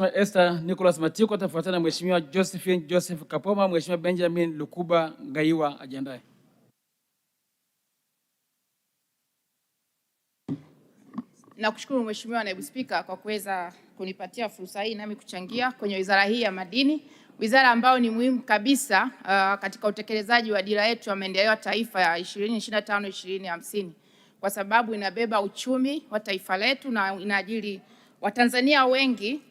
Esther Nicholas Matiko atafuatana na Mheshimiwa Josephine Joseph Kapoma. Mheshimiwa Benjamin Lukuba Ngaiwa ajiandae. Nakushukuru Mheshimiwa Naibu Spika kwa kuweza kunipatia fursa hii nami kuchangia kwenye wizara hii ya madini, wizara ambayo ni muhimu kabisa katika utekelezaji wa dira yetu ya maendeleo ya taifa ya 2025-2050 kwa sababu inabeba uchumi wa taifa letu na inaajiri Watanzania wengi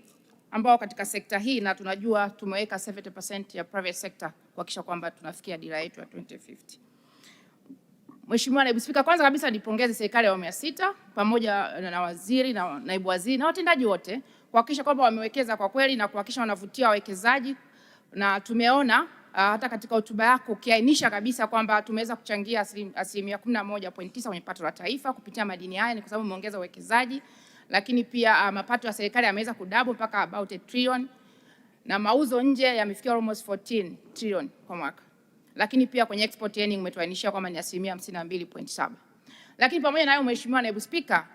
ambao katika sekta hii, na tunajua tumeweka 70% ya private sector kuhakikisha kwamba tunafikia dira yetu ya 2050. Mheshimiwa Naibu Spika, kwanza kabisa nipongeze serikali ya awamu ya 6 pamoja na waziri na naibu waziri na watendaji wote kuhakikisha kwamba wamewekeza kwa kweli na kuhakikisha wanavutia wawekezaji, na tumeona hata katika hotuba yako ukiainisha kabisa kwamba tumeweza kuchangia asilimia 11.9 kwenye pato la taifa kupitia madini haya, ni kwa sababu umeongeza uwekezaji, lakini pia mapato ya serikali yameweza kudouble mpaka about 1 trillion na mauzo nje yamefikia almost 14 trillion kwa mwaka. Lakini pia kwenye export earning umetuainishia kwamba ni asilimia 52.7. Lakini pamoja na hayo Mheshimiwa Naibu Spika,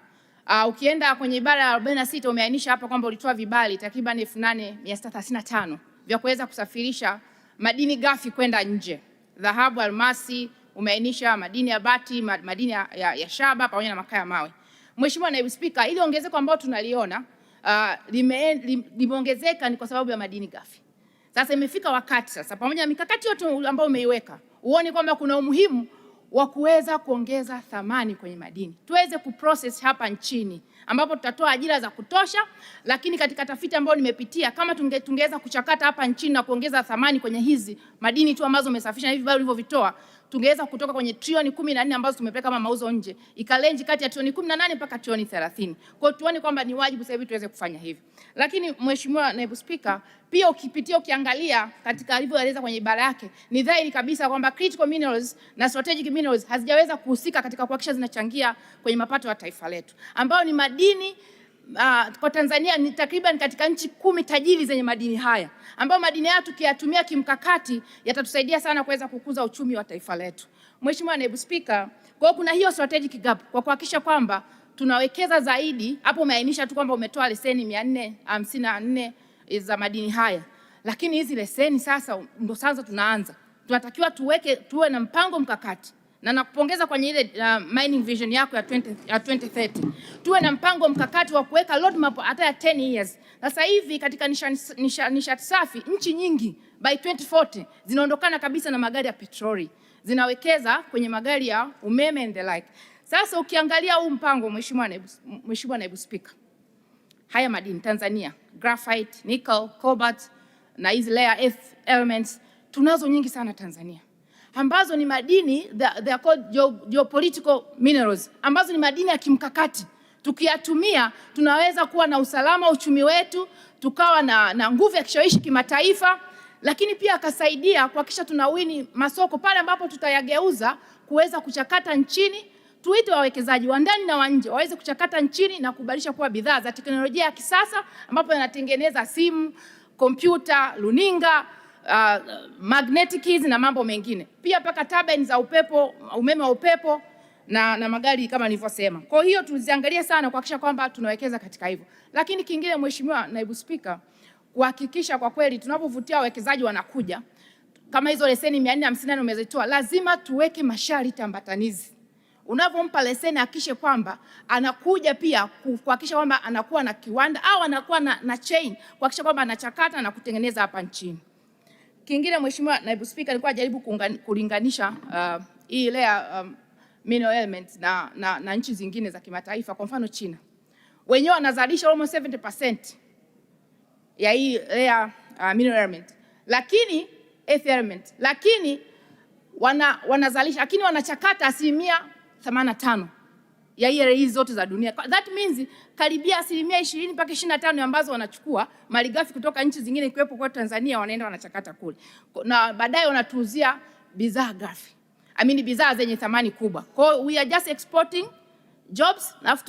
ukienda kwenye ibara ya 46 umeainisha hapa kwamba ulitoa vibali takriban 8635 vya kuweza kusafirisha madini ghafi kwenda nje. Dhahabu, almasi, umeainisha madini ya bati, madini ya shaba pamoja na makaa ya mawe. Mheshimiwa Naibu Spika, ili ongezeko ambalo tunaliona limeongezeka ni kwa sababu ya madini ghafi. Sasa imefika wakati sasa, pamoja na mikakati yote ambayo umeiweka, uone kwamba kuna umuhimu wa kuweza kuongeza thamani kwenye madini, tuweze kuprocess hapa nchini ambapo tutatoa ajira za kutosha. Lakini katika tafiti ambayo nimepitia, kama tungeweza kuchakata hapa nchini na kuongeza thamani kwenye hizi madini tu ambazo umesafisha na hivi bado ulivyovitoa, tungeweza kutoka kwenye trilioni 14 ambazo tumepeleka kama mauzo nje, ikalenji kati ya trilioni 18 mpaka trilioni 30. Kwa hiyo tuone kwamba ni wajibu sasa hivi tuweze kufanya hivi. Lakini Mheshimiwa Naibu Spika, pia ukiangalia katika alivyoeleza kwenye ibara yake, ni dhahiri kabisa kwamba critical minerals na strategic minerals hazijaweza kuhusika katika kuhakikisha zinachangia kwenye mapato ya taifa letu, ambayo ni madini kwa Tanzania ni takriban katika nchi 10 tajiri zenye madini haya, ambayo madini haya tukiyatumia kimkakati yatatusaidia sana kuweza kukuza uchumi wa taifa letu. Mheshimiwa Naibu Spika, kwa hiyo kuna hiyo strategic gap kwa kuhakikisha kwamba tunawekeza zaidi. Hapo umeainisha tu kwamba umetoa leseni 454 za madini haya, lakini hizi leseni sasa ndo sasa tunatakiwa tuwe na mpango mkakati, na nakupongeza kwenye ile mining vision yako ya 2030. Tuwe na mpango mkakati wa kuweka roadmap hata ya 10 years. Sasa hivi katika nishati safi, nchi nyingi by 2040 zinaondokana kabisa na magari ya petroli, zinawekeza kwenye magari ya umeme and the like. Sasa ukiangalia huu mpango Mheshimiwa Naibu Spika, haya madini Tanzania, graphite, nickel, cobalt na hizi rare earth elements tunazo nyingi sana Tanzania, ambazo ni madini they are called geopolitical minerals, ambazo ni madini ya kimkakati. Tukiyatumia tunaweza kuwa na usalama uchumi wetu, tukawa na nguvu ya kishawishi kimataifa, lakini pia akasaidia kuhakikisha tunawini masoko pale ambapo tutayageuza kuweza kuchakata nchini. Tuite wawekezaji wa ndani na wa nje waweze kuchakata nchini na kubadilisha kuwa bidhaa za teknolojia ya kisasa, ambapo yanatengeneza simu, kompyuta, luninga, magnetic keys na mambo mengine. Pia paka turbine za upepo, umeme wa upepo na magari kama nilivyosema. Kwa hiyo tuziangalie sana kuhakikisha kwamba tunawekeza katika hivyo. Lakini kingine Mheshimiwa Naibu Spika, kuhakikisha kwa kweli tunapovutia wawekezaji wanakuja, kama hizo leseni 454 umezitoa, lazima tuweke masharti ambatanizi. Unapompa leseni hakikishe kwamba anakuja pia kuhakikisha kwamba anakuwa na kiwanda au anakuwa na chain, kuhakikisha kwamba anachakata na kutengeneza hapa nchini. Kingine Mheshimiwa Naibu Spika, nilikuwa najaribu kulinganisha hii rare mineral elements na nchi zingine za kimataifa. Kwa mfano China, wenyewe wanazalisha almost 70% ya hii rare mineral element, lakini earth element, lakini wanazalisha, lakini wanachakata asilimia 85 ya hizi zote za dunia. That means karibia asilimia 20 mpaka 25 ambazo wanachukua malighafi kutoka nchi zingine ikiwepo kwa Tanzania, wanaenda wanachakata kule na baadaye wanatuuzia bidhaa ghafi, bidhaa zenye thamani kubwa. Kwa we are just exporting jobs, alafu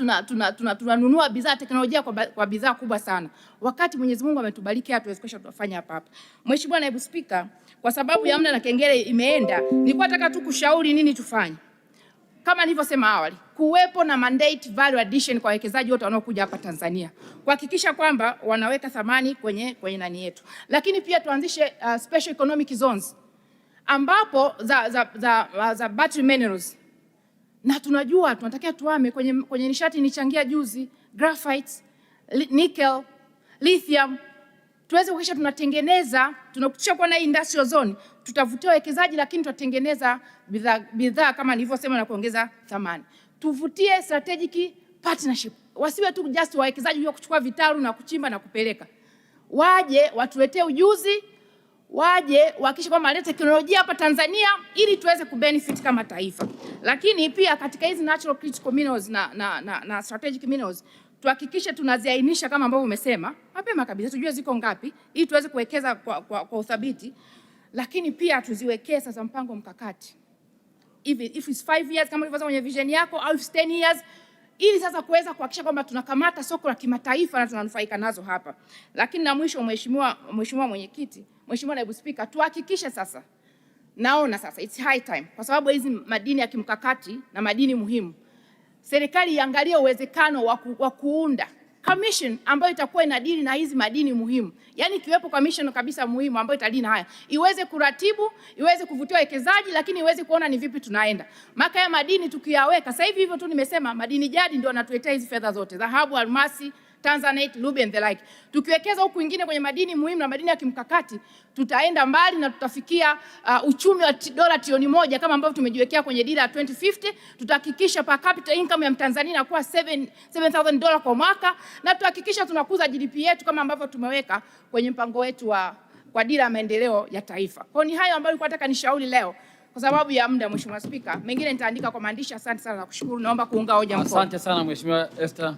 tunanunua bidhaa teknolojia kwa bidhaa kubwa sana, wakati Mwenyezi Mungu ametubariki hatuwezekesha tutafanya hapa. Mheshimiwa Naibu Spika, kwa sababu ya muda na kengele imeenda, nilikuwa nataka tu kushauri nini tufanye. kama nilivyosema awali, kuwepo na mandate value addition kwa wawekezaji wote wanaokuja hapa Tanzania, kuhakikisha kwamba wanaweka thamani kwenye nani yetu. Lakini pia tuanzishe special economic zones ambapo za battery minerals, na tunajua tunatakiwa tuame kwenye nishati nichangia juzi, graphite, nickel, lithium, tuweze kuhakikisha tunatengeneza, tunakutisha kuwa na industrial zone, tutavutia wawekezaji lakini tutatengeneza bidhaa kama nilivyosema na kuongeza thamani. Tuvutie strategic partnership, wasiwe tu just wawekezaji wa kuchukua vitalu na kuchimba na kupeleka, waje watuletee ujuzi, waje wahakikishe kwamba wanaleta teknolojia hapa Tanzania ili tuweze kubenefit kama taifa. Lakini pia katika hizi natural critical minerals na strategic minerals, tuhakikishe tunaziainisha kama ambavyo umesema mapema kabisa, tujue ziko ngapi ili tuweze kuwekeza kwa uthabiti. Lakini pia tuziwekee sasa mpango mkakati, if it's 5 years kama ulivyosema kwenye vision yako, au 10 years, ili sasa kuweza kuhakikisha kwamba tunakamata soko la kimataifa na tunanufaika nazo hapa. Lakini na mwisho, Mheshimiwa Mwenyekiti, Mheshimiwa Naibu Spika, tuhakikishe sasa, naona sasa it's high time, kwa sababu hizi madini ya kimkakati na madini muhimu, serikali iangalie uwezekano wa kuunda commission ambayo itakuwa inadili na hizi madini muhimu. Yaani kiwepo commission kabisa muhimu ambayo itadili na haya, iweze kuratibu, iweze kuvutia wawekezaji, lakini iweze kuona ni vipi tunaenda. Maka ya madini tukiyaweka sasa hivi hivyo tu nimesema, madini jadi ndio yanatuletea hizi fedha zote, dhahabu, almasi, Tanzanite, ruby and the like. Tukiwekeza huku kwingine kwenye madini muhimu na madini ya kimkakati, tutaenda mbali na tutafikia uchumi wa dola trilioni 1 kama ambavyo tumejiwekea kwenye dira ya 2050. Tutahakikisha per capita income ya Mtanzania inakuwa $7,000 kwa mwaka, na tutahakikisha tunakuza GDP yetu kama ambavyo tumeweka kwenye mpango wetu kwa dira ya maendeleo ya taifa. Kwa ni hayo ambayo nilikuwa nataka nishauri leo. Kwa sababu ya muda, Mheshimiwa Spika, mengine nitaandika kwa maandishi. Asante sana na kushukuru. Naomba kuunga hoja mkono. Asante sana Mheshimiwa Esther.